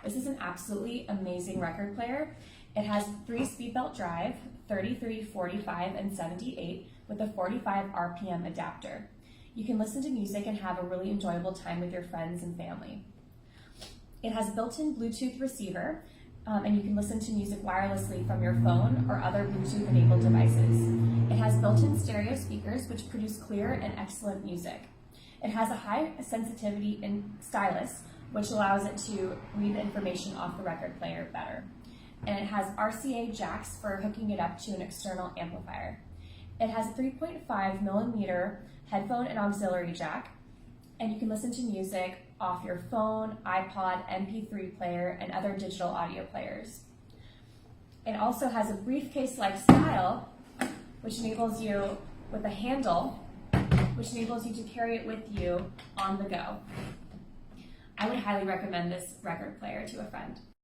This is an absolutely amazing record player. It has 3 speed belt drive, 33, 45, and 78 with a 45 RPM adapter. You can listen to music and have a really enjoyable time with your friends and family. It has built-in Bluetooth receiver, and you can listen to music wirelessly from your phone or other Bluetooth-enabled devices. It has built-in stereo speakers, which produce clear and excellent music. It has a high sensitivity stylus, which allows it to read the information off the record player better. And it has RCA jacks for hooking it up to an external amplifier. It has a 3.5 millimeter headphone and auxiliary jack, and you can listen to music off your phone, iPod, MP3 player, and other digital audio players. It also has a briefcase-like style, which enables you with a handle, which enables you to carry it with you on the go. I would highly recommend this record player to a friend.